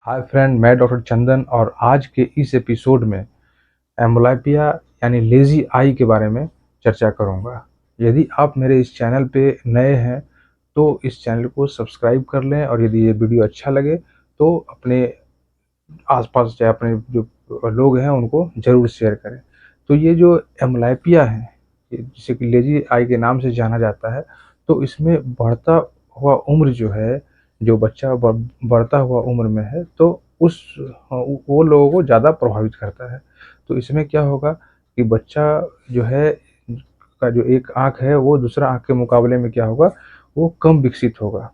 Hi friend, मैं doctor चंदन और आज के इस एपिसोड में एम्ब्लायपिया यानी लेजी आई के बारे में चर्चा करूंगा। यदि आप मेरे इस चैनल पे नए हैं तो इस चैनल को सब्सक्राइब कर लें और यदि ये वीडियो अच्छा लगे तो अपने आसपास चाहे अपने जो लोग हैं उनको ज़रूर शेयर करें। तो ये जो एम्ब्लायपिया है, जिसे कि लेजी आई के नाम से जाना जाता है, तो इसमें बढ़ता हुआ उम्र जो है, जो बच्चा बढ़ता हुआ उम्र में है, तो उस वो लोगों को ज़्यादा प्रभावित करता है। तो इसमें क्या होगा कि बच्चा जो है का जो एक आँख है वो दूसरा आँख के मुकाबले में क्या होगा, वो कम विकसित होगा।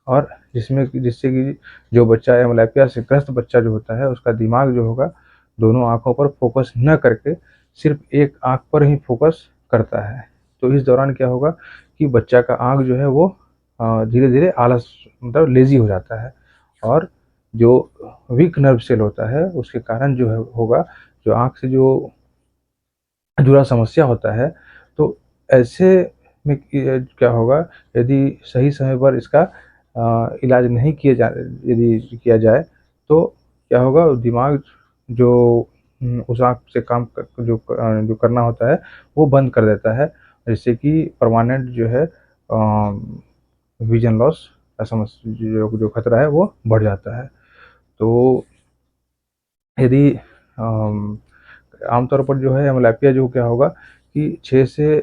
और जिससे कि जो बच्चा एम्ब्लायपिया से ग्रस्त बच्चा जो होता है, उसका दिमाग जो होगा दोनों आँखों पर फ़ोकस न करके सिर्फ़ एक आँख पर ही फ़ोकस करता है। तो इस दौरान क्या होगा कि बच्चा का आँख जो है वो धीरे-धीरे आलस मतलब लेज़ी हो जाता है और जो वीक नर्व सेल होता है उसके कारण जो है होगा, जो आँख से जो जुड़ा समस्या होता है, तो ऐसे में क्या होगा, यदि सही समय पर इसका इलाज नहीं यदि किया जाए तो क्या होगा, दिमाग जो उस आँख से काम जो करना होता है वो बंद कर देता है, जिससे कि परमानेंट जो है विज़न लॉस का जो जो खतरा है वो बढ़ जाता है। तो यदि अम, आमतौर पर जो है एम्ब्लायपिया जो क्या होगा कि 6 से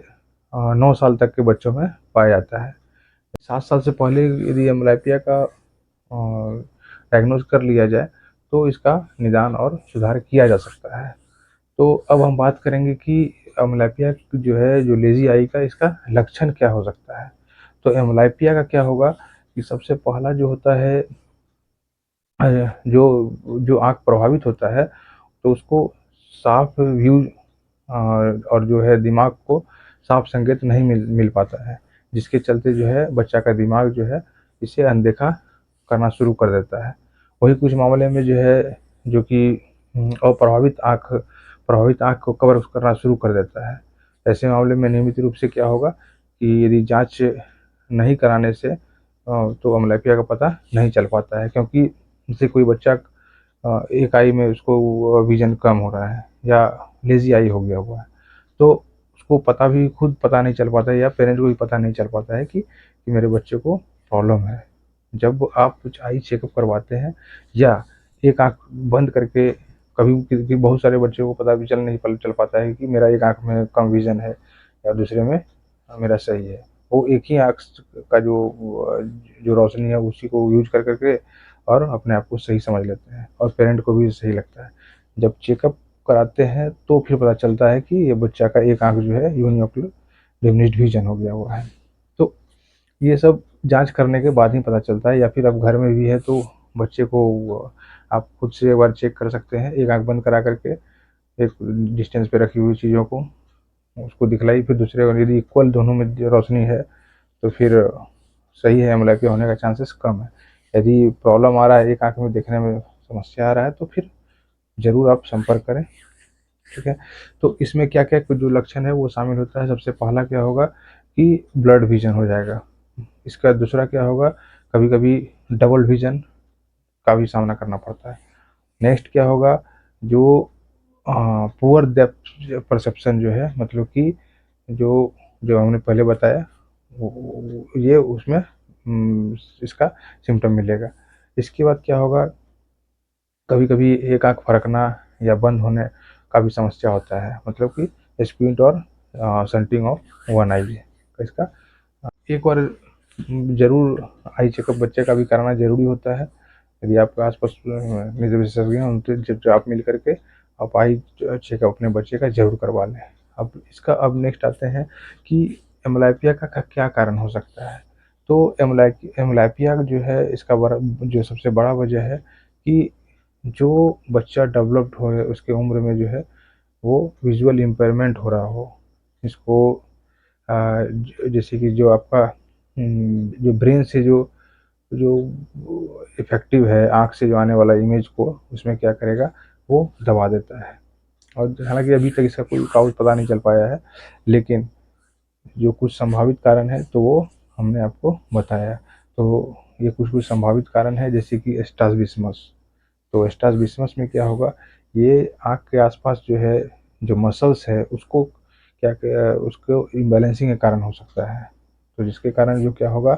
9 साल तक के बच्चों में पाया जाता है। 7 साल से पहले यदि एम्ब्लायपिया का डायग्नोज़ कर लिया जाए तो इसका निदान और सुधार किया जा सकता है। तो अब हम बात करेंगे कि एम्ब्लायपिया जो है, जो लेज़ी आई का इसका लक्षण क्या हो सकता है। तो एम्ब्लायपिया का क्या होगा कि सबसे पहला जो होता है, जो जो आँख प्रभावित होता है तो उसको साफ व्यू और जो है दिमाग को साफ संकेत नहीं मिल मिल पाता है, जिसके चलते जो है बच्चा का दिमाग जो है इसे अनदेखा करना शुरू कर देता है। वही कुछ मामले में जो है, जो कि प्रभावित आँख को कवर करना शुरू कर देता है। ऐसे मामले में नियमित रूप से क्या होगा कि यदि जाँच नहीं कराने से तो एम्ब्लायपिया का पता नहीं चल पाता है, क्योंकि जैसे कोई बच्चा एक आई में उसको विज़न कम हो रहा है या लेज़ी आई हो गया हुआ है, तो उसको खुद पता नहीं चल पाता है या पेरेंट्स को भी पता नहीं चल पाता है कि मेरे बच्चे को प्रॉब्लम है। जब आप कुछ आई चेकअप करवाते हैं या एक आँख बंद करके, कभी क्योंकि बहुत सारे बच्चों को पता भी चल पाता है कि मेरा एक आँख में कम विज़न है या दूसरे में मेरा सही है। वो एक ही आँख का जो रोशनी है उसी को यूज़ कर के और अपने आप को सही समझ लेते हैं और पेरेंट को भी सही लगता है। जब चेकअप कराते हैं तो फिर पता चलता है कि ये बच्चा का एक आँख जो है यूनिओकुलर डिमिनिश्ड विज़न हो गया हुआ है। तो ये सब जाँच करने के बाद ही पता चलता है, या फिर अब घर में भी है तो बच्चे को आप खुद से एक बार चेक कर सकते हैं, एक आँख बंद करा कर के एक डिस्टेंस पे रखी हुई चीज़ों को उसको दिखलाई, फिर दूसरे, और यदि इक्वल दोनों में जो रोशनी है तो फिर सही है, एम्ब्लायपिया होने का चांसेस कम है। यदि प्रॉब्लम आ रहा है, एक आँख में देखने में समस्या आ रहा है, तो फिर ज़रूर आप संपर्क करें, ठीक है। तो इसमें क्या-क्या जो लक्षण है वो शामिल होता है। सबसे पहला क्या होगा कि ब्लड विज़न हो जाएगा। इसका दूसरा क्या होगा, कभी-कभी डबल विज़न का भी सामना करना पड़ता है। नेक्स्ट क्या होगा, जो पुअर डेप्थ परसेप्शन जो है, मतलब कि जो जो हमने पहले बताया, ये उसमें इसका सिम्पटम मिलेगा। इसके बाद क्या होगा, कभी-कभी एक आँख फड़कना या बंद होने का भी समस्या होता है, मतलब कि स्क्विंट और शंटिंग ऑफ वन आई इसका। एक बार ज़रूर आई चेकअप बच्चे का भी कराना ज़रूरी होता है। यदि आपके आस-पास नेत्र विशेषज्ञ हैं, उनसे जब आप मिल कर के आप आई चेकअप अपने बच्चे का ज़रूर करवा लें। अब नेक्स्ट आते हैं कि एम्ब्लायपिया का क्या कारण हो सकता है। तो एम्ब्लायपिया जो है, इसका जो सबसे बड़ा वजह है कि जो बच्चा डेवलप्ड हो उसके उम्र में जो है वो विजुअल इम्पेयरमेंट हो रहा हो। इसको जैसे कि जो आपका जो ब्रेन से जो जो इफ़ेक्टिव है, आँख से जो आने वाला इमेज को उसमें क्या करेगा, वो दबा देता है। और हालाँकि अभी तक इसका कोई काउज़ पता नहीं चल पाया है, लेकिन जो कुछ संभावित कारण है तो वो हमने आपको बताया। तो ये कुछ-कुछ संभावित कारण है, जैसे कि स्ट्रैबिस्मस, तो स्ट्रैबिस्मस में क्या होगा, ये आँख के आसपास जो है जो मसल्स है उसको उसको इम्बैलेंसिंग के कारण हो सकता है। तो जिसके कारण जो क्या होगा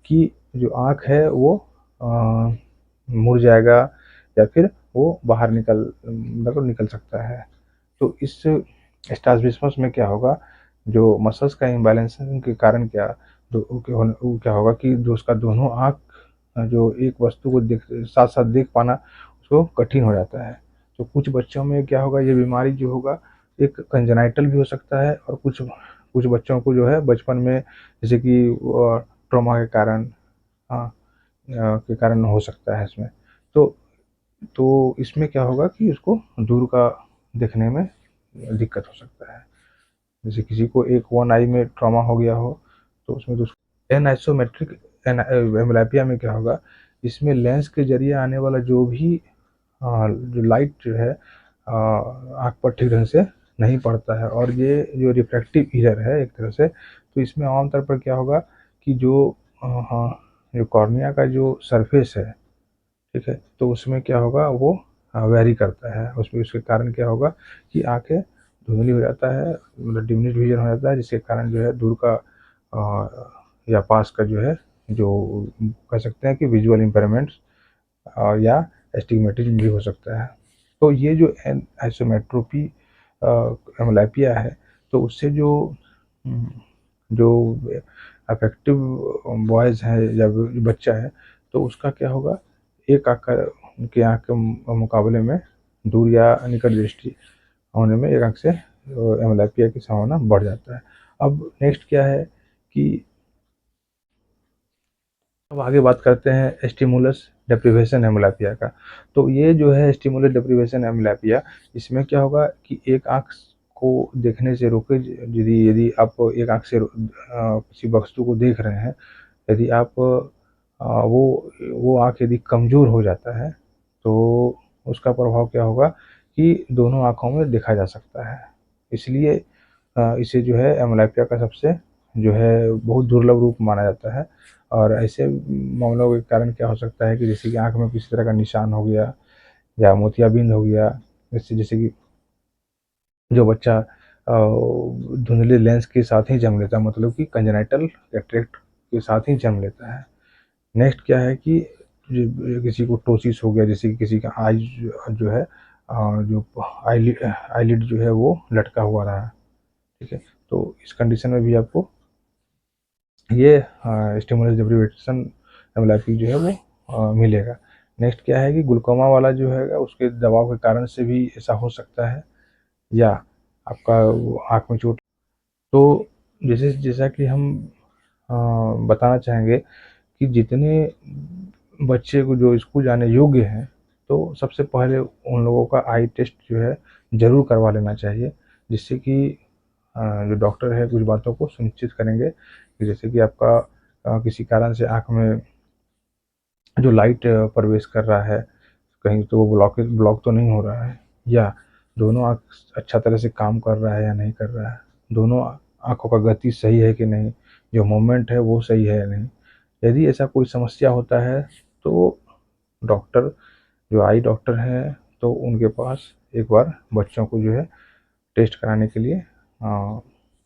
कि जो आँख है वो मुड़ जाएगा या फिर वो बाहर निकल सकता है। तो इस स्ट्रैबिस्मस में क्या होगा, जो मसल्स का इम्बैलेंसिंग के कारण वो क्या होगा कि जो उसका दोनों आँख जो एक वस्तु को साथ-साथ देख पाना उसको कठिन हो जाता है। तो कुछ बच्चों में क्या होगा, ये बीमारी जो होगा एक कंजेनाइटल भी हो सकता है, और कुछ कुछ बच्चों को जो है बचपन में जैसे कि ट्रॉमा के कारण के कारण हो सकता है इसमें। तो इसमें क्या होगा कि उसको दूर का देखने में दिक्कत हो सकता है। जैसे किसी को एक वन आई में ट्रॉमा हो गया हो तो उसमें तो एनआइसोमेट्रिक एम्ब्लायपिया में क्या होगा, इसमें लेंस के जरिए आने वाला जो भी जो लाइट जो है आँख पर ठीक ढंग से नहीं पड़ता है, और ये जो रिफ्रैक्टिव एरर है एक तरह से, तो इसमें आमतौर पर क्या होगा कि हाँ, जो कॉर्निया का जो सरफेस है, ठीक है, तो उसमें क्या होगा वो वेरी करता है। उसमें उसके कारण क्या होगा कि आँखें धुंधली हो जाता है, मतलब डिमिनिश विज़न हो जाता है, जिसके कारण जो है दूर का या पास का जो है जो कह सकते हैं कि विजुअल इम्पेयरमेंट्स या एस्टिग्मेटिज्म भी हो सकता है। तो ये जो आइसोमेट्रोपी एम्ब्लायपिया है, तो उससे जो अफेक्टिव बॉयज़ हैं या बच्चा है, तो उसका क्या होगा, एक आँख का उनकी आँख के मुकाबले में दूर या निकट दृष्टि होने में एक आँख से एम्ब्लायपिया की संभावना बढ़ जाता है। अब नेक्स्ट क्या है कि अब आगे बात करते हैं स्टिमुलस डेप्रिवेशन एम्ब्लायपिया का। तो ये जो है स्टिमुलस डेप्रिवेशन एम्ब्लायपिया, इसमें क्या होगा कि एक आँख को देखने से रोके, यदि यदि आप एक आँख से किसी वस्तु को देख रहे हैं, यदि आप वो आँख यदि कमज़ोर हो जाता है, तो उसका प्रभाव क्या होगा कि दोनों आँखों में देखा जा सकता है। इसलिए इसे जो है एम्ब्लायपिया का सबसे जो है बहुत दुर्लभ रूप माना जाता है। और ऐसे मामलों के कारण क्या हो सकता है कि जैसे कि आँख में किसी तरह का निशान हो गया या मोतियाबिंद हो गया, जैसे जैसे कि जो बच्चा धुंधले लेंस के साथ ही जन्म लेता है, मतलब कि कंजेनाइटल कैटरेक्ट के साथ ही जन्म लेता है। नेक्स्ट क्या है कि किसी को टोसिस हो गया, जैसे कि किसी का आई जो है जो आईलिड जो है वो लटका हुआ रहा, ठीक है, तो इस कंडीशन में भी आपको ये स्टिमुलस डेप्रिवेशन एम्ब्लायपी जो है वो मिलेगा। नेक्स्ट क्या है कि ग्लूकोमा वाला जो है उसके दबाव के कारण से भी ऐसा हो सकता है, या आपका आँख में चोट। तो जैसा कि हम बताना चाहेंगे कि जितने बच्चे को जो स्कूल जाने योग्य हैं, तो सबसे पहले उन लोगों का आई टेस्ट जो है ज़रूर करवा लेना चाहिए, जिससे कि जो डॉक्टर है कुछ बातों को सुनिश्चित करेंगे कि जैसे कि आपका किसी कारण से आँख में जो लाइट प्रवेश कर रहा है, कहीं तो वो ब्लॉक तो नहीं हो रहा है, या दोनों आँख अच्छा तरह से काम कर रहा है या नहीं कर रहा है, दोनों आँखों का गति सही है कि नहीं, जो मूवमेंट है वो सही है या नहीं। यदि ऐसा कोई समस्या होता है तो डॉक्टर जो आई डॉक्टर हैं, तो उनके पास एक बार बच्चों को जो है टेस्ट कराने के लिए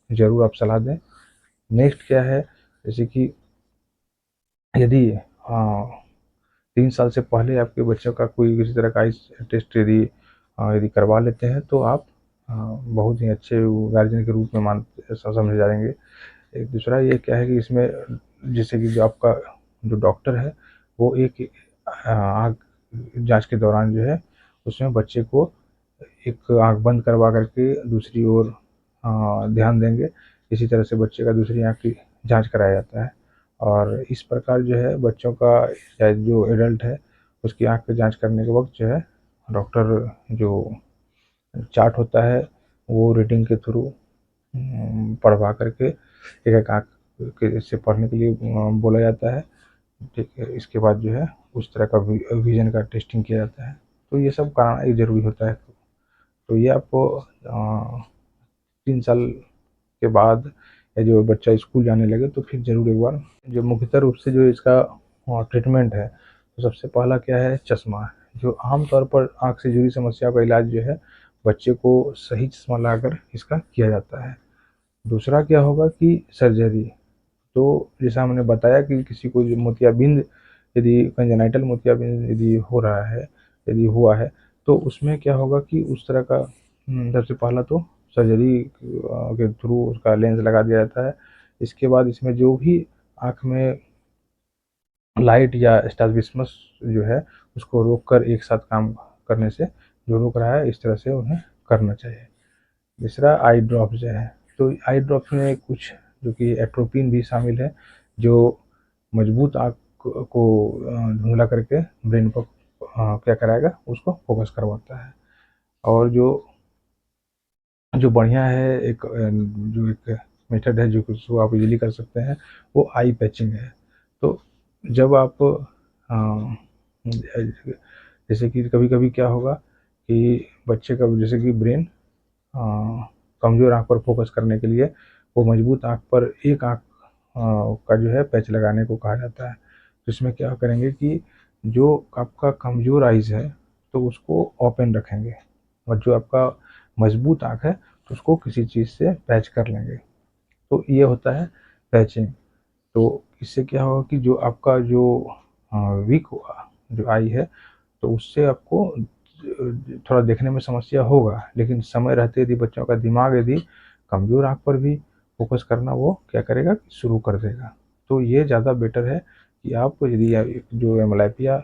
ज़रूर आप सलाह दें। नेक्स्ट क्या है, जैसे कि यदि 3 साल से पहले आपके बच्चों का कोई किसी तरह का आई टेस्ट यदि करवा लेते हैं, तो आप बहुत ही अच्छे गार्जियन के रूप में समझे जाएंगे। एक दूसरा ये क्या है कि इसमें जैसे कि जो आपका जो डॉक्टर है वो एक आँख जांच के दौरान जो है उसमें बच्चे को एक आँख बंद करवा करके दूसरी ओर ध्यान देंगे। इसी तरह से बच्चे का दूसरी आँख की जांच कराया जाता है, और इस प्रकार जो है बच्चों का या जो एडल्ट है उसकी आँख की जांच करने के वक्त जो है डॉक्टर जो चार्ट होता है वो रीडिंग के थ्रू पढ़वा करके एक एक आँख के से पढ़ने के लिए बोला जाता है, ठीक है। इसके बाद जो है उस तरह का विज़न का टेस्टिंग किया जाता है। तो ये सब कराना ही ज़रूरी होता है। तो ये आपको 3 साल के बाद या जो बच्चा स्कूल जाने लगे तो फिर ज़रूर एक बार जो मुख्यतः रूप से जो इसका ट्रीटमेंट है, तो सबसे पहला क्या है, चश्मा। जो आम तौर पर आँख से जुड़ी समस्या का इलाज जो है बच्चे को सही चश्मा लगाकर इसका किया जाता है। दूसरा क्या होगा कि सर्जरी। तो जैसा हमने बताया कि किसी को जो मोतियाबिंद, यदि कंजेनाइटल मोतियाबिंद यदि हो रहा है, यदि हुआ है, तो उसमें क्या होगा कि उस तरह का सबसे पहला तो सर्जरी के थ्रू उसका लेंस लगा दिया जाता है। इसके बाद इसमें जो भी आँख में लाइट या स्ट्रैबिस्मस जो है उसको रोककर एक साथ काम करने से जो रुक रहा है, इस तरह से उन्हें करना चाहिए। तीसरा आई ड्रॉप जो है, तो आई ड्रॉप्स में कुछ जो कि एट्रोपिन भी शामिल है, जो मजबूत आँख को धुंधला करके ब्रेन को क्या कराएगा, उसको फोकस करवाता है। और जो जो बढ़िया है एक जो एक मेथड है जो कि उसको आप इजीली कर सकते हैं, वो आई पैचिंग है। तो जब आप जैसे कि कभी-कभी क्या होगा कि बच्चे का जैसे कि ब्रेन कमज़ोर आँख पर फोकस करने के लिए वो मजबूत आँख पर एक आँख का जो है पैच लगाने को कहा जाता है। तो इसमें क्या करेंगे कि जो आपका कमज़ोर आइज़ है तो उसको ओपन रखेंगे, और जो आपका मजबूत आँख है तो उसको किसी चीज़ से पैच कर लेंगे। तो ये होता है पैचिंग। तो इससे क्या होगा कि जो आपका जो वीक जो आई है तो उससे आपको थोड़ा देखने में समस्या होगा, लेकिन समय रहते यदि बच्चों का दिमाग यदि कमज़ोर आँख पर भी फ़ोकस करना वो क्या करेगा, शुरू कर देगा। तो ये ज़्यादा बेटर है कि आप यदि जो एंब्लियोपिया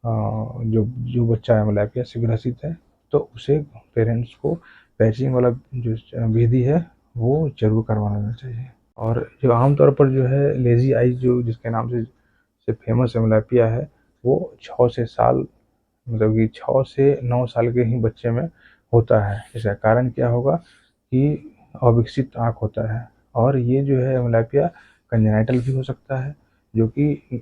जो जो बच्चा एंब्लियोपिया से ग्रसित है तो उसे पेरेंट्स को पैचिंग वाला जो विधि है वो ज़रूर करवाना चाहिए। और जो आमतौर पर जो है लेज़ी आई जो जिसके नाम से फेमस एंब्लियोपिया है, वो 6 से साल मतलब कि 6 से 9 साल के ही बच्चे में होता है। इसका कारण क्या होगा कि अविकसित आँख होता है, और ये जो है एंब्लियोपिया कंजेनाइटल भी हो सकता है, जो कि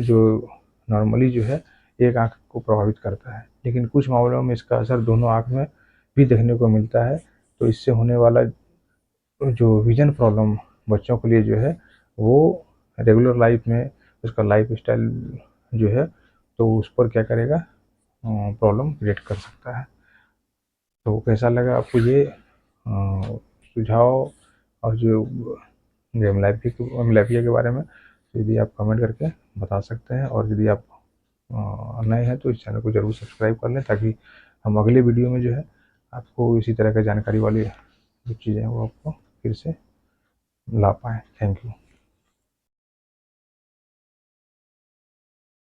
जो नॉर्मली जो है एक आँख को प्रभावित करता है, लेकिन कुछ मामलों में इसका असर दोनों आँख में भी देखने को मिलता है। तो इससे होने वाला जो विज़न प्रॉब्लम बच्चों के लिए जो है वो रेगुलर लाइफ में उसका लाइफ़स्टाइल जो है तो उस पर क्या करेगा, प्रॉब्लम क्रिएट कर सकता है। तो कैसा लगा आपको ये सुझाव और जो एमब्लैपिया के बारे में, तो यदि आप कमेंट करके बता सकते हैं, और यदि आप नए हैं तो इस चैनल को ज़रूर सब्सक्राइब कर लें, ताकि हम अगले वीडियो में जो है आपको इसी तरह की जानकारी वाली जो चीज़ें हैं वो आपको फिर से ला पाएँ। Thank you.